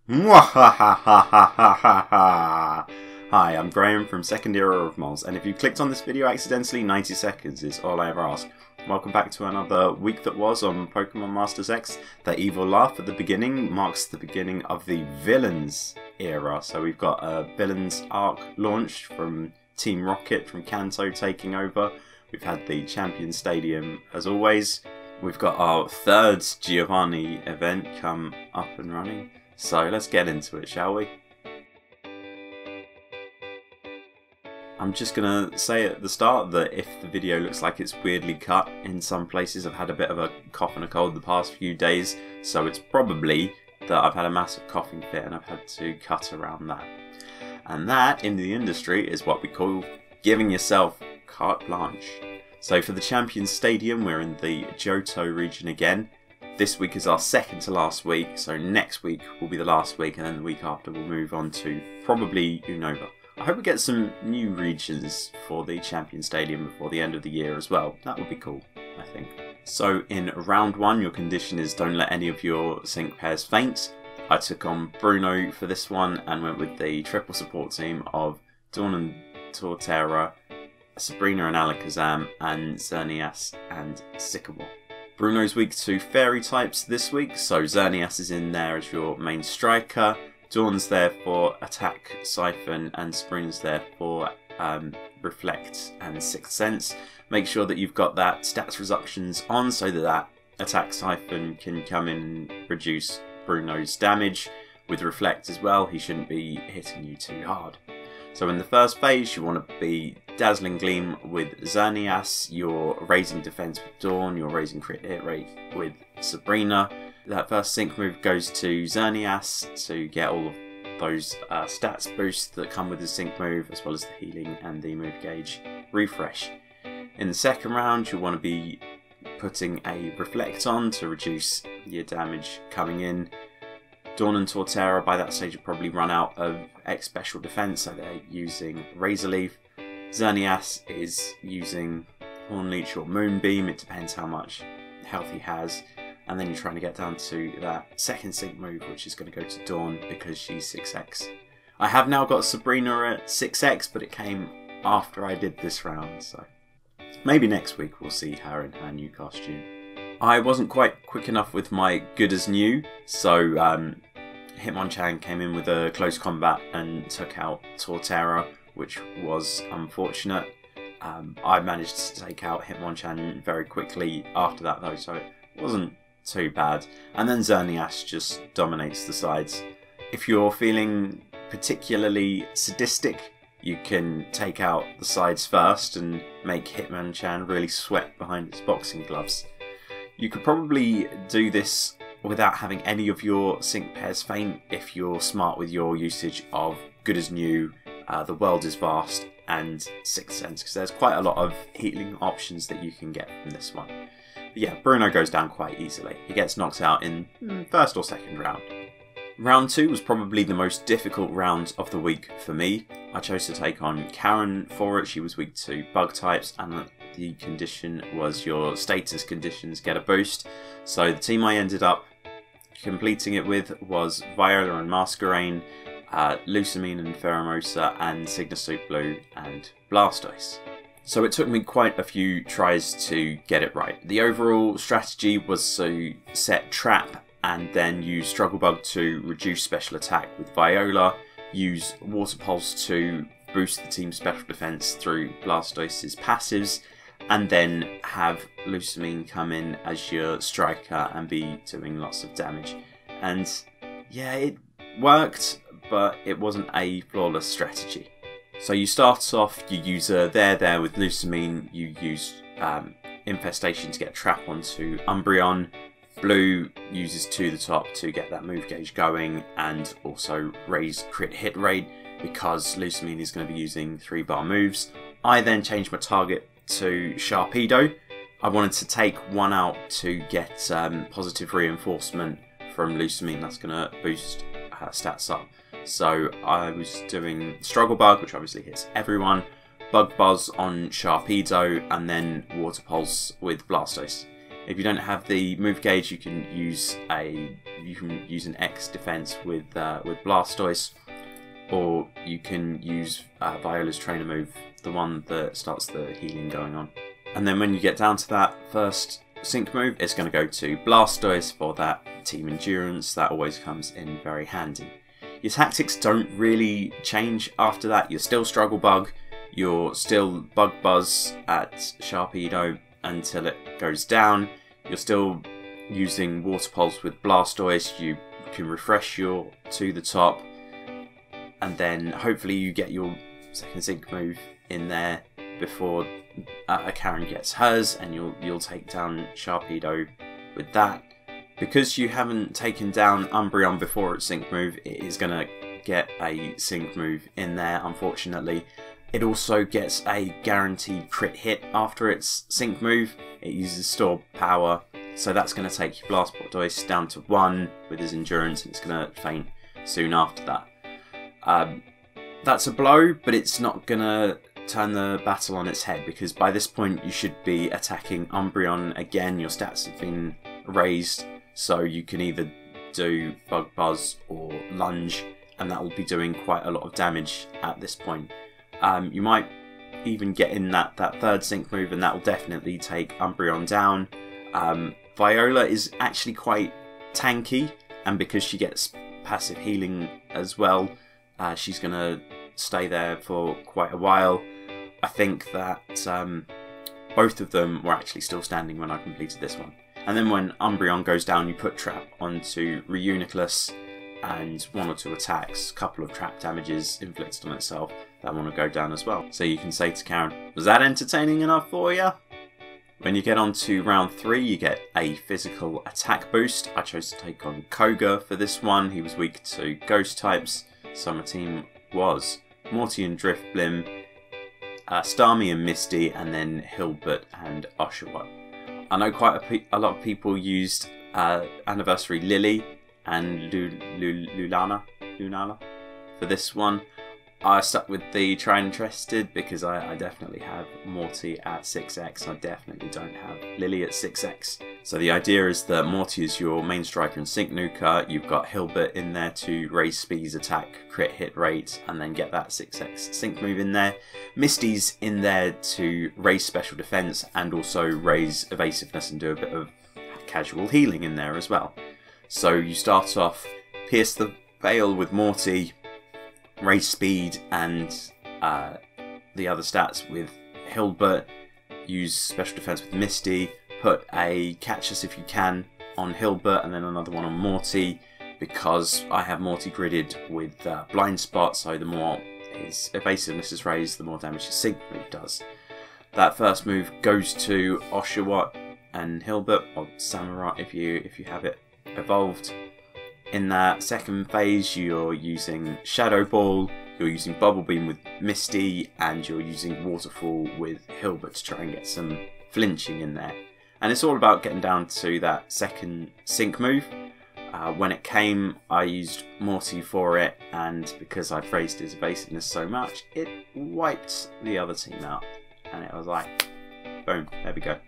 Mwahahahahaha! Hi, I'm Graham from Second Era of Moles, and if you clicked on this video accidentally, 90 seconds is all I ever ask. Welcome back to another week that was on Pokemon Masters X. The evil laugh at the beginning marks the beginning of the Villains era. So we've got a Villains arc launched from Team Rocket from Kanto taking over. We've had the Champion Stadium as always. We've got our third Giovanni event come up and running. So let's get into it, shall we? I'm just going to say at the start that if the video looks like it's weirdly cut in some places, I've had a bit of a cough and a cold the past few days, so it's probably that I've had a massive coughing fit and I've had to cut around that. And that, in the industry, is what we call giving yourself carte blanche. So for the Champions Stadium, we're in the Johto region again. This week is our second to last week, so next week will be the last week, and then the week after we'll move on to probably Unova. I hope we get some new regions for the Champion Stadium before the end of the year as well. That would be cool, I think. So in round one, your condition is don't let any of your sync pairs faint. I took on Bruno for this one and went with the triple support team of Dawn and Torterra, Sabrina and Alakazam, and Xerneas and Sycamore. Bruno's weak to fairy types this week, so Xerneas is in there as your main striker. Dawn's there for attack, siphon, and Sabrina's there for reflect and sixth sense. Make sure that you've got that stats reductions on so that attack siphon can come in and reduce Bruno's damage. With reflect as well, he shouldn't be hitting you too hard. So in the first phase, you want to be Dazzling Gleam with Xerneas, you're raising defense with Dawn, you're raising crit hit rate with Sabrina. That first sync move goes to Xerneas to get all of those stats boosts that come with the sync move, as well as the healing and the move gauge refresh. In the second round, you'll want to be putting a reflect on to reduce your damage coming in. Dawn and Torterra by that stage have probably run out of X special defense, so they're using Razor Leaf. Xerneas is using Horn Leech or Moonbeam, it depends how much health he has. And then you're trying to get down to that second sync move, which is going to go to Dawn because she's 6x. I have now got Sabrina at 6x, but it came after I did this round, so maybe next week we'll see her in her new costume. I wasn't quite quick enough with my good as new, so Hitmonchan came in with a close combat and took out Torterra, which was unfortunate. I managed to take out Hitmonchan very quickly after that though, so it wasn't too bad. And then Xerneas just dominates the sides. If you're feeling particularly sadistic, you can take out the sides first and make Hitmonchan really sweat behind its boxing gloves. You could probably do this without having any of your sync pairs faint if you're smart with your usage of Good as New, The World is Vast, and Sixth Sense, because there's quite a lot of healing options that you can get from this one. But yeah, Bruno goes down quite easily. He gets knocked out in first or second round. Round 2 was probably the most difficult round of the week for me. I chose to take on Karen for it. She was weak to bug types, and the condition was your status conditions get a boost. So the team I ended up completing it with was Viola and Masquerain, Lusamine and Pheromosa, and Cygnus Blue and Blastoise. So it took me quite a few tries to get it right. The overall strategy was to set Trap and then use Struggle Bug to reduce special attack with Viola, use Water Pulse to boost the team's special defense through Blastoise's passives, and then have Lusamine come in as your striker and be doing lots of damage. And yeah, it worked, but it wasn't a flawless strategy. So you start off, you use there with Lusamine, you use Infestation to get Trap onto Umbreon. Blue uses to the top to get that move gauge going and also raise crit hit rate because Lusamine is going to be using 3-bar moves. I then changed my target to Sharpedo. I wanted to take one out to get positive reinforcement from Lusamine. That's going to boost her stats up. So I was doing Struggle Bug, which obviously hits everyone, Bug Buzz on Sharpedo, and then Water Pulse with Blastoise. If you don't have the move gauge, you can use an X defense with Blastoise, or you can use Viola's trainer move, the one that starts the healing going on. And then when you get down to that first sync move, it's going to go to Blastoise for that team endurance. That always comes in very handy. Your tactics don't really change after that. You're still Struggle Bug, you're still Bug Buzz at Sharpedo until it goes down. You're still using Water Pulse with Blastoise. You can refresh your to the top, and then hopefully you get your second sync move in there before Karen gets hers, and you'll take down Sharpedo with that. Because you haven't taken down Umbreon before its sync move, it is going to get a sync move in there, unfortunately. It also gets a guaranteed crit hit after its sync move. It uses stored power, so that's going to take your Blastoise down to 1 with his endurance, and it's going to faint soon after that. That's a blow, but it's not going to turn the battle on its head, because by this point you should be attacking Umbreon again. Your stats have been raised, so you can either do Bug Buzz or Lunge, and that will be doing quite a lot of damage at this point. You might even get in that third sync move, and that will definitely take Umbreon down. Viola is actually quite tanky, and because she gets passive healing as well, she's going to stay there for quite a while. I think that both of them were actually still standing when I completed this one. And then when Umbreon goes down, you put Trap onto Reuniclus, and 1 or 2 attacks, a couple of trap damages inflicted on itself, that want to go down as well. So you can say to Karen, was that entertaining enough for you? When you get on to round 3, you get a physical attack boost. I chose to take on Koga for this one. He was weak to ghost types, so my team was Morty and Drifblim, Starmie and Misty, and then Hilbert and Oshawott. I know quite a lot of people used Anniversary Lily and Lunala for this one. I stuck with the Tried and Trusted because I definitely have Morty at 6x. I definitely don't have Lily at 6x. So the idea is that Morty is your main striker and sync nuker. You've got Hilbert in there to raise speed, attack, crit hit rate, and then get that 6x sync move in there. Misty's in there to raise special defense and also raise evasiveness and do a bit of casual healing in there as well. So you start off Pierce the Veil with Morty, raise speed and the other stats with Hilbert, use special defense with Misty, put a Catch Us If You Can on Hilbert and then another one on Morty, because I have Morty gridded with Blind Spot, so the more his evasiveness is raised, the more damage his sync move does. That first move goes to Oshawott and Hilbert, or Samurott if you have it evolved. In that second phase, you're using Shadow Ball, you're using Bubble Beam with Misty, and you're using Waterfall with Hilbert to try and get some flinching in there. And it's all about getting down to that second sync move. When it came, I used Morty for it, and because I raised his evasiveness so much, it wiped the other team out. And it was like, boom, there we go.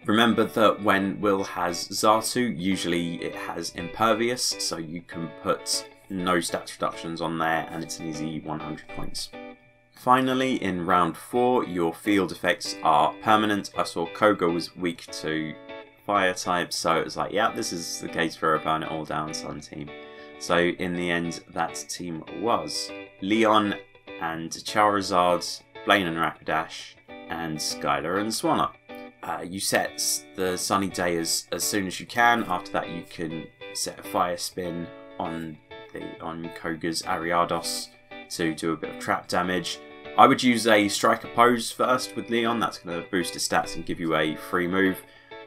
Remember that when Will has Xatu, usually it has Impervious, so you can put no stats reductions on there and it's an easy 100 points. Finally, in round 4, your field effects are permanent. I saw Koga was weak to fire types, so it was like, yeah, this is the case for a Burn It All Down Sun team. So in the end, that team was Leon and Charizard, Blaine and Rapidash, and Skylar and Swanna. You set the Sunny Day as soon as you can. After that, you can set a Fire Spin on Koga's Ariados to do a bit of trap damage. I would use a Striker Pose first with Leon. That's going to boost his stats and give you a free move.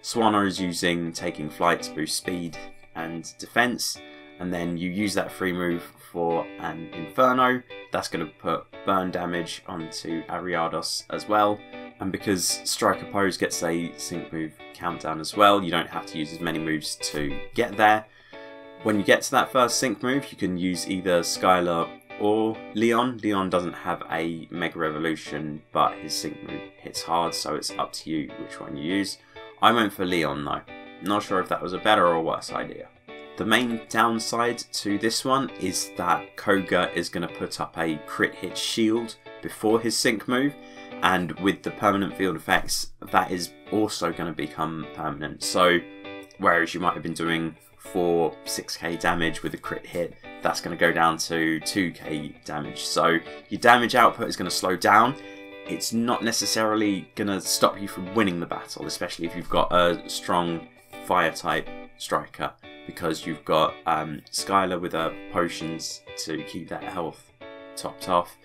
Swanna is using Taking Flight to boost speed and defense, and then you use that free move for an Inferno. That's going to put burn damage onto Ariados as well. And because Striker Pose gets a sync move countdown as well, you don't have to use as many moves to get there. When you get to that first sync move, you can use either Skylar or Leon. Leon doesn't have a Mega Revolution, but his sync move hits hard, so it's up to you which one you use. I went for Leon though. Not sure if that was a better or worse idea. The main downside to this one is that Koga is going to put up a crit hit shield before his sync move, and with the permanent field effects that is also going to become permanent. So whereas you might have been doing 6k damage with a crit hit, that's going to go down to 2k damage. So your damage output is going to slow down. It's not necessarily going to stop you from winning the battle, especially if you've got a strong fire type striker, because you've got Skylar with her potions to keep that health topped off.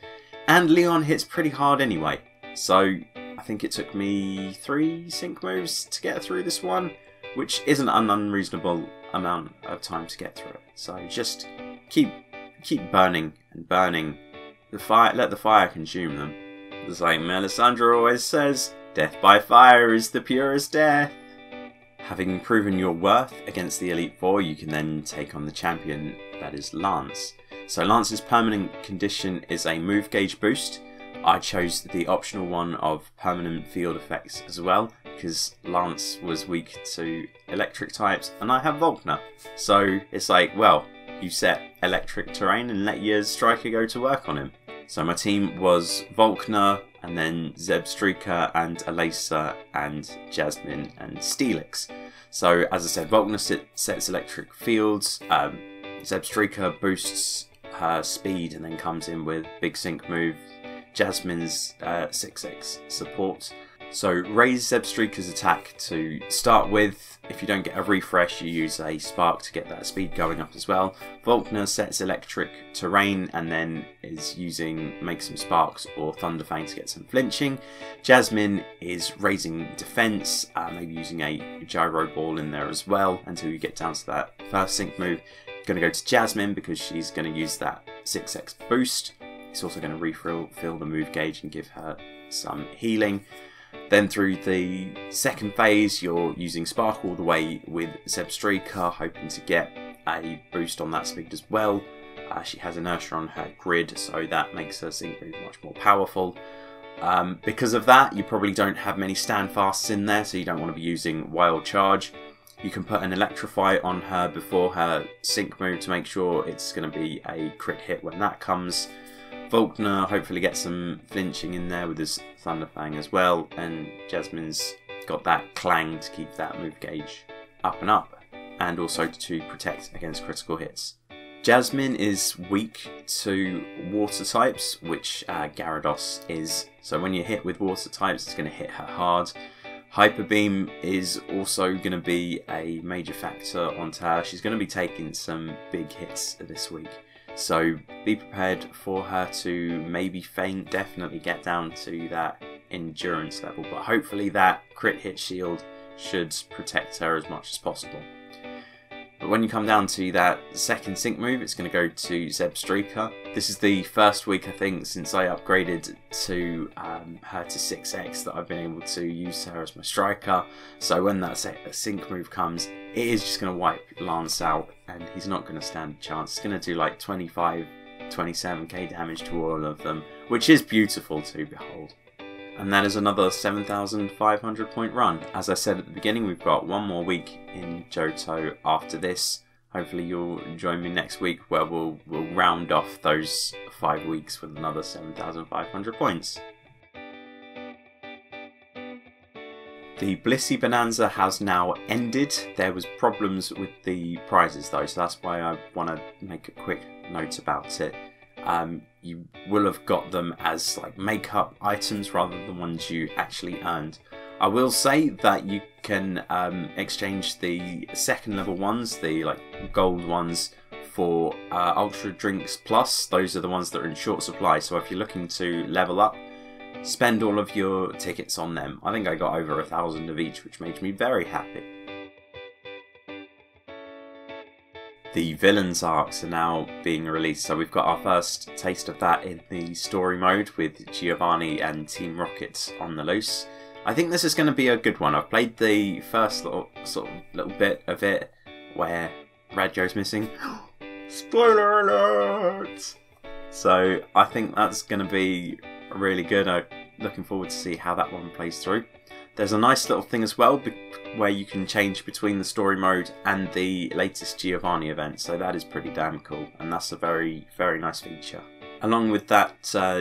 And Leon hits pretty hard anyway. So I think it took me 3 sync moves to get through this one, which isn't an unreasonable amount of time to get through it. So just keep burning and burning the fire. Let the fire consume them. It's like Melisandre always says, death by fire is the purest death. Having proven your worth against the Elite Four, you can then take on the champion that is Lance. So Lance's permanent condition is a move gauge boost. I chose the optional one of permanent field effects as well, because Lance was weak to electric types and I have Volkner. So it's like, well, you set electric terrain and let your striker go to work on him. So my team was Volkner, and then Zebstrika and Alisa and Jasmine and Steelix. So as I said, Volkner sets electric fields, Zebstrika boosts her speed and then comes in with big sync move, Jasmine's 6x support. So raise Zebstrika's attack to start with. If you don't get a refresh, you use a spark to get that speed going up as well. Volkner sets electric terrain and then is using make some sparks or Thunderfang to get some flinching. Jasmine is raising defense, maybe using a gyro ball in there as well until you get down to that first sync move. Going to go to Jasmine because she's going to use that 6x boost. It's also going to refill the move gauge and give her some healing. Then through the second phase, you're using Spark all the way with Zebstrika, hoping to get a boost on that speed as well. She has inertia on her grid, so that makes her sync move much more powerful. Because of that, you probably don't have many standfasts in there, so you don't want to be using Wild Charge. You can put an Electrify on her before her sync move to make sure it's going to be a crit hit when that comes. Volkner hopefully gets some flinching in there with his Thunderfang as well, and Jasmine's got that clang to keep that move gauge up and up, and also to protect against critical hits. Jasmine is weak to water types, which Gyarados is, so when you hit with water types it's going to hit her hard. Hyper Beam is also going to be a major factor onto her. She's going to be taking some big hits this week. So be prepared for her to maybe faint, definitely get down to that endurance level, but hopefully that crit hit shield should protect her as much as possible. But when you come down to that second sync move, it's going to go to Zebstrika. This is the first week, I think, since I upgraded to her to 6x that I've been able to use her as my striker. So when that sync move comes, it is just going to wipe Lance out, and he's not going to stand a chance. It's going to do like 25, 27k damage to all of them, which is beautiful to behold. And that is another 7,500 point run. As I said at the beginning, we've got one more week in Johto after this. Hopefully you'll join me next week where we'll round off those 5 weeks with another 7,500 points. The Blissey Bonanza has now ended. There was problems with the prizes though, so that's why I want to make a quick note about it. You will have got them as like makeup items rather than ones you actually earned. I will say that you can exchange the second level ones, the like gold ones, for Ultra Drinks Plus. Those are the ones that are in short supply, so if you're looking to level up, spend all of your tickets on them. I think I got over 1,000 of each, which made me very happy. The villains arcs are now being released, so we've got our first taste of that in the story mode with Giovanni and Team Rocket on the loose. I think this is going to be a good one. I've played the first little bit of it where Radio's missing. Spoiler alert! So I think that's going to be really good. I'm looking forward to see how that one plays through. There's a nice little thing as well where you can change between the story mode and the latest Giovanni event, so that is pretty damn cool, and that's a very, very nice feature. Along with that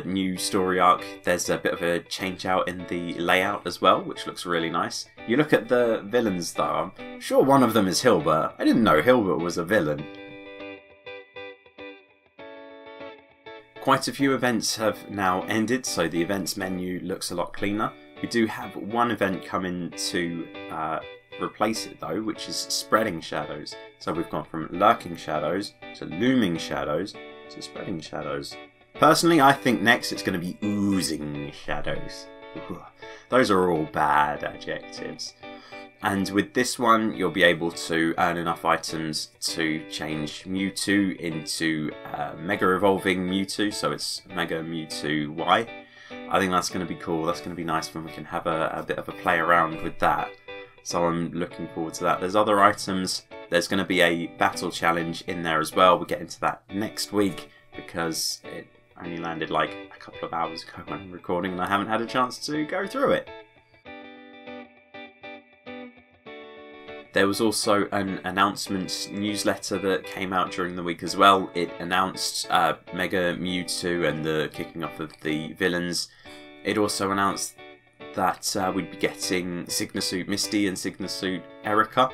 new story arc, there's a bit of a change out in the layout as well, which looks really nice. You look at the villains though, I'm sure one of them is Hilbert. I didn't know Hilbert was a villain. Quite a few events have now ended, so the events menu looks a lot cleaner. We do have one event coming to replace it though, which is Spreading Shadows. So we've gone from Lurking Shadows to Looming Shadows to Spreading Shadows. Personally, I think next it's going to be Oozing Shadows. Those are all bad adjectives. And with this one, you'll be able to earn enough items to change Mewtwo into Mega Evolving Mewtwo, so it's Mega Mewtwo Y. I think that's going to be cool. That's going to be nice when we can have a bit of a play around with that. So I'm looking forward to that. There's other items. There's going to be a battle challenge in there as well. We'll get into that next week because it only landed like a couple of hours ago when I'm recording and I haven't had a chance to go through it. There was also an announcement newsletter that came out during the week as well. It announced Mega Mewtwo and the kicking off of the villains. It also announced that we'd be getting Signasuit Misty and Signasuit Erica.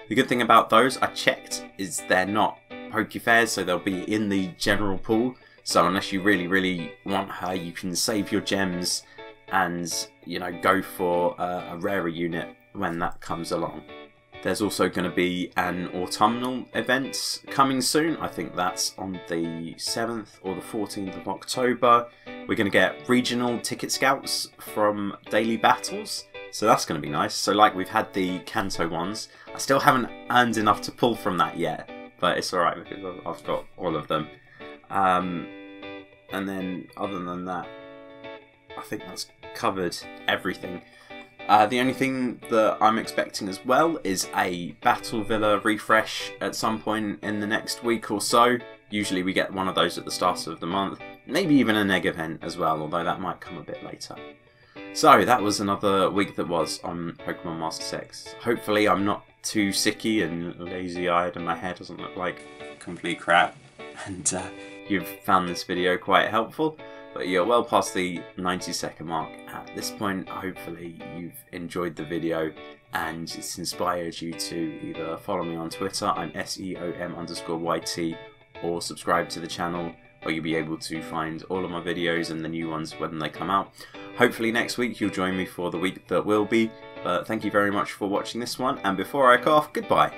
The good thing about those, I checked, is they're not Pokefairs, so they'll be in the general pool. So unless you really, really want her, you can save your gems and, you know, go for a rarer unit when that comes along. There's also going to be an autumnal event coming soon. I think that's on the 7th or the 14th of October. We're going to get regional ticket scouts from daily battles. So that's going to be nice. So like we've had the Kanto ones. I still haven't earned enough to pull from that yet. But it's alright because I've got all of them. And then other than that, I think that's covered everything. The only thing that I'm expecting as well is a Battle Villa refresh at some point in the next week or so. Usually we get one of those at the start of the month. Maybe even an egg event as well, although that might come a bit later. So that was another week that was on Pokemon Masters X. Hopefully I'm not too sicky and lazy-eyed and my hair doesn't look like complete crap. And you've found this video quite helpful. But you're well past the 90-second mark at this point. Hopefully you've enjoyed the video and it's inspired you to either follow me on Twitter, I'm SEOM_YT, or subscribe to the channel where you'll be able to find all of my videos and the new ones when they come out. Hopefully next week you'll join me for the week that will be. But thank you very much for watching this one, and before I cough, goodbye.